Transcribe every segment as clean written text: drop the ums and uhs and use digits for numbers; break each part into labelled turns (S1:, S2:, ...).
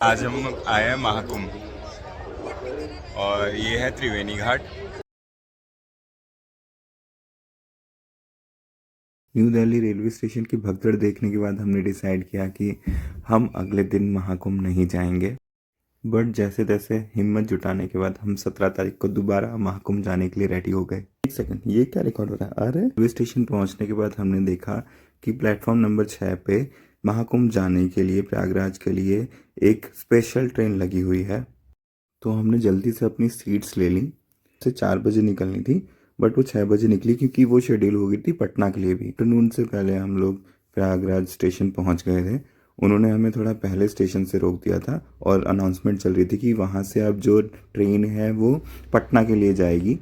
S1: आज हम आए हैं महाकुंभ और ये है त्रिवेणी घाट। न्यू दिल्ली रेलवे स्टेशन की भगदड़ देखने के बाद हमने डिसाइड किया कि हम अगले दिन महाकुंभ नहीं जाएंगे, बट जैसे तैसे हिम्मत जुटाने के बाद हम 17 तारीख को दोबारा महाकुंभ जाने के लिए रेडी हो गए। एक सेकंड, ये क्या रिकॉर्ड हो रहा है? अरे, रेलवे स्टेशन पहुंचने के बाद हमने देखा कि प्लेटफॉर्म नंबर 6 पे महाकुंभ जाने के लिए, प्रयागराज के लिए एक स्पेशल ट्रेन लगी हुई है। तो हमने जल्दी से अपनी सीट्स ले ली। से 4 बजे निकलनी थी, बट वो 6 बजे निकली क्योंकि वो शेड्यूल हो गई थी पटना के लिए भी। आफ्टरनून से पहले हम लोग प्रयागराज स्टेशन पहुंच गए थे। उन्होंने हमें थोड़ा पहले स्टेशन से रोक दिया था और अनाउंसमेंट चल रही थी कि वहाँ से अब जो ट्रेन है वो पटना के लिए जाएगी।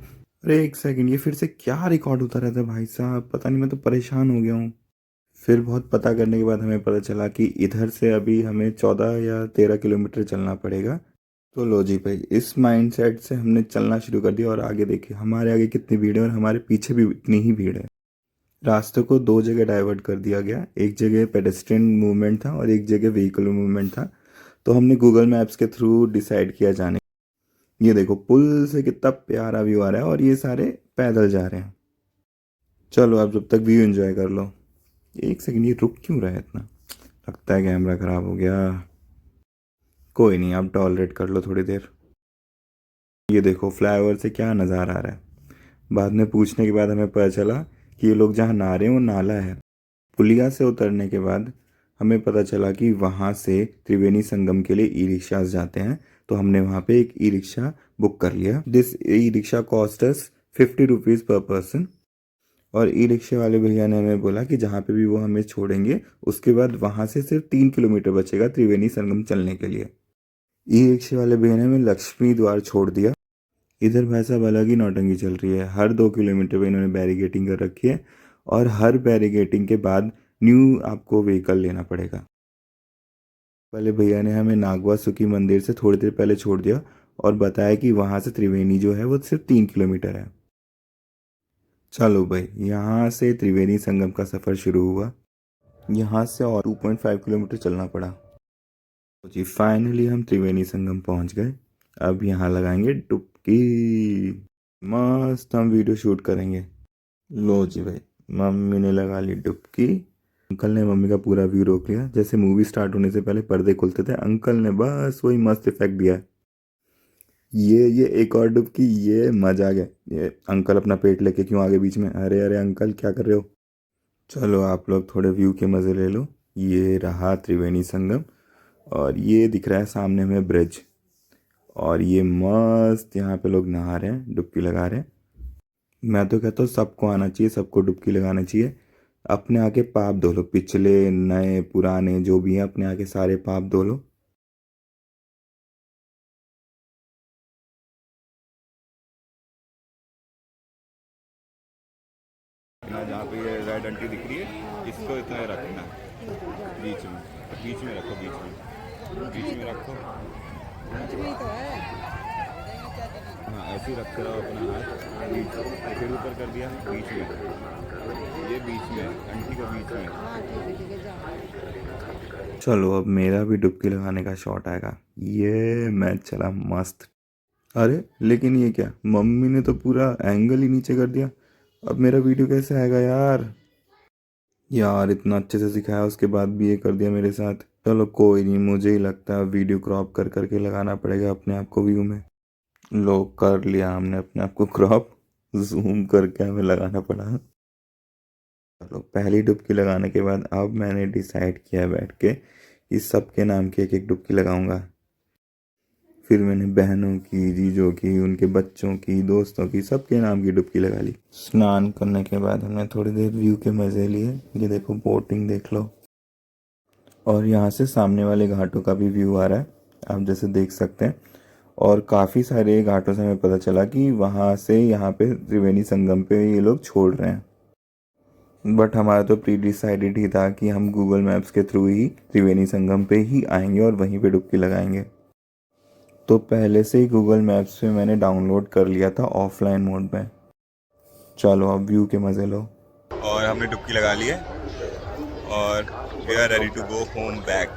S1: अरे एक सेकंड, ये फिर से क्या रिकॉर्ड होता रहता है भाई साहब, पता नहीं, मैं तो परेशान हो गया हूँ। फिर बहुत पता करने के बाद हमें पता चला कि इधर से अभी हमें 14 या 13 किलोमीटर चलना पड़ेगा। तो लो जी भाई, इस माइंडसेट से हमने चलना शुरू कर दिया और आगे देखिए हमारे आगे कितनी भीड़ है और हमारे पीछे भी इतनी ही भीड़ है। रास्ते को 2 जगह डाइवर्ट कर दिया गया, एक जगह पेडेस्ट्रियन मूवमेंट था और एक जगह व्हीकल मूवमेंट था। तो हमने गूगल मैप्स के थ्रू डिसाइड किया जाने। ये देखो पुल से कितना प्यारा व्यू आ रहा है और ये सारे पैदल जा रहे हैं। चलो अब जब तक व्यू एंजॉय कर लो। एक सेकंड, ये रुक क्यों रहा है इतना? लगता है कैमरा खराब हो गया। कोई नहीं, आप टॉलरेट कर लो थोड़ी देर। ये देखो फ्लाईओवर से क्या नज़ारा आ रहा है। बाद में पूछने के बाद हमें पता चला कि ये लोग जहाँ नहा रहे हैं वो नाला है। पुलिया से उतरने के बाद हमें पता चला कि वहाँ से त्रिवेणी संगम के लिए ई रिक्शाज जाते हैं। तो हमने वहाँ पे एक ई रिक्शा बुक कर लिया। This e rickshaw cost us 50 rupees पर पर्सन। और ई रिक्शे वाले भैया ने हमें बोला कि जहाँ पे भी वो हमें छोड़ेंगे उसके बाद वहाँ से सिर्फ 3 किलोमीटर बचेगा त्रिवेणी संगम चलने के लिए। ई रिक्शे वाले भैया ने हमें लक्ष्मी द्वार छोड़ दिया। इधर भाई साहब अलग ही नौटंकी चल रही है। हर 2 किलोमीटर पे इन्होंने बैरिगेटिंग कर रखी है और हर बैरिगेटिंग के बाद न्यू आपको व्हीकल लेना पड़ेगा। पहले भैया ने हमें नागवा सुकी मंदिर से थोड़ी देर पहले छोड़ दिया और बताया कि वहाँ से त्रिवेणी जो है वो सिर्फ 3 किलोमीटर है। चलो भाई, यहाँ से त्रिवेणी संगम का सफ़र शुरू हुआ। यहाँ से और 2.5 किलोमीटर चलना पड़ा। तो जी फाइनली हम त्रिवेणी संगम पहुँच गए। अब यहाँ लगाएंगे डुबकी, मस्त हम वीडियो शूट करेंगे। लो जी भाई, मम्मी ने लगा ली डुबकी। अंकल ने मम्मी का पूरा व्यू रोक लिया। जैसे मूवी स्टार्ट होने से पहले पर्दे खुलते थे, अंकल ने बस वही मस्त इफेक्ट दिया। ये एक और डुबकी, ये मजा आ गया। ये अंकल अपना पेट लेके क्यों आगे बीच में? अरे अरे अंकल क्या कर रहे हो? चलो आप लोग थोड़े व्यू के मज़े ले लो। ये रहा त्रिवेणी संगम और ये दिख रहा है सामने में ब्रिज। और ये मस्त यहाँ पे लोग नहा रहे हैं, डुबकी लगा रहे हैं। मैं तो कहता हूँ सबको आना चाहिए, सबको डुबकी लगाना चाहिए। अपने आके पाप धो लो, पिछले नए पुराने जो भी हैं अपने आके सारे पाप धो लो। जहाँ पे ये रेड आंटी दिख रही है इसको इतना रखना बीच में, बीच में रखो, बीच में रखो। हाँ ऐसे ही रखते रहो अपना हाथ बीच, फिर ऊपर कर दिया बीच में, ये बीच में आंटी को बीच में। चलो अब मेरा भी डुबकी लगाने का शॉट आएगा। ये मैच चला मस्त। अरे लेकिन ये क्या, मम्मी ने तो पूरा एंगल ही नीचे कर दिया। अब मेरा वीडियो कैसे आएगा यार? यार इतना अच्छे से सिखाया उसके बाद भी ये कर दिया मेरे साथ। चलो कोई नहीं, मुझे ही लगता है वीडियो क्रॉप कर करके लगाना पड़ेगा अपने आप को व्यू में। लो कर लिया हमने अपने आप को क्रॉप, जूम करके हमें लगाना पड़ा। चलो पहली डुबकी लगाने के बाद अब मैंने डिसाइड किया बैठ के इस सब के नाम की एक एक डुबकी लगाऊंगा। फिर मैंने बहनों की, जीजों की, उनके बच्चों की, दोस्तों की, सबके नाम की डुबकी लगा ली। स्नान करने के बाद हमने थोड़ी देर व्यू के मज़े लिए। ये देखो बोटिंग देख लो और यहाँ से सामने वाले घाटों का भी व्यू आ रहा है, आप जैसे देख सकते हैं। और काफ़ी सारे घाटों से हमें पता चला कि वहाँ से यहाँ पे त्रिवेणी संगम पे ये लोग छोड़ रहे हैं। बट हमारा तो प्री डिसाइडेड ही था कि हम गूगल मैप्स के थ्रू ही त्रिवेणी संगम पे ही आएंगे और वहीं पे डुबकी लगाएंगे। तो पहले से ही गूगल मैप्स पे मैंने डाउनलोड कर लिया था ऑफलाइन मोड में। चलो अब व्यू के मज़े लो। और हमने डुबकी लगा ली है और we are ready to go home back.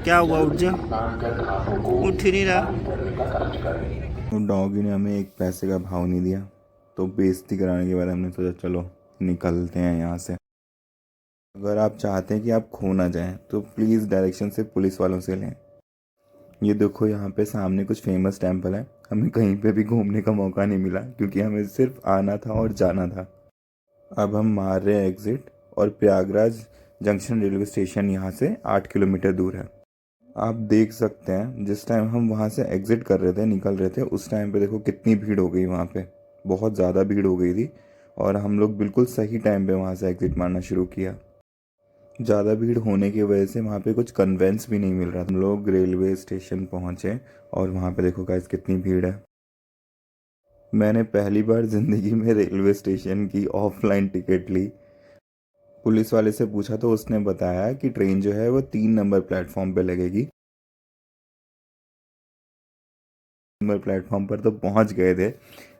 S2: क्या हुआ, उठ जा, उठ ही नहीं रहा।
S1: तो डॉगी ने हमें एक पैसे का भाव नहीं दिया, तो बेइज्जती कराने के बाद हमने सोचा चलो निकलते हैं यहाँ से। अगर आप चाहते हैं कि आप खो ना जाएं तो प्लीज़ डायरेक्शन से पुलिस वालों से लें। ये देखो यहाँ पे सामने कुछ फेमस टेम्पल है। हमें कहीं पे भी घूमने का मौका नहीं मिला क्योंकि हमें सिर्फ आना था और जाना था। अब हम मार रहे हैं एग्ज़िट और प्रयागराज जंक्शन रेलवे स्टेशन यहाँ से 8 किलोमीटर दूर है। आप देख सकते हैं जिस टाइम हम वहाँ से एग्ज़िट कर रहे थे, निकल रहे थे, उस टाइम पे देखो कितनी भीड़ हो गई वहाँ पे। बहुत ज़्यादा भीड़ हो गई थी और हम लोग बिल्कुल सही टाइम पे वहाँ से एग्ज़िट मारना शुरू किया। ज़्यादा भीड़ होने की वजह से वहाँ पे कुछ कन्वेंस भी नहीं मिल रहा था। हम लोग रेलवे स्टेशन पहुँचे और वहाँ पे देखो गाइस कितनी भीड़ है। मैंने पहली बार ज़िंदगी में रेलवे स्टेशन की ऑफलाइन टिकट ली। पुलिस वाले से पूछा तो उसने बताया कि ट्रेन जो है वो 3 नंबर प्लेटफॉर्म पे लगेगी। नंबर प्लेटफॉर्म पर तो पहुंच गए थे,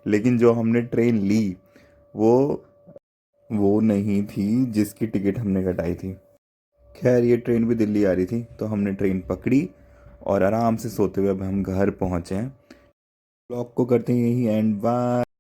S1: लेकिन जो हमने ट्रेन ली वो वो नहीं थी जिसकी टिकट हमने कटाई थी। खैर ये ट्रेन भी दिल्ली आ रही थी तो हमने ट्रेन पकड़ी और आराम से सोते हुए अब हम घर पहुंचे हैं। ब्लॉग को करते हैं यही एंड। बाय।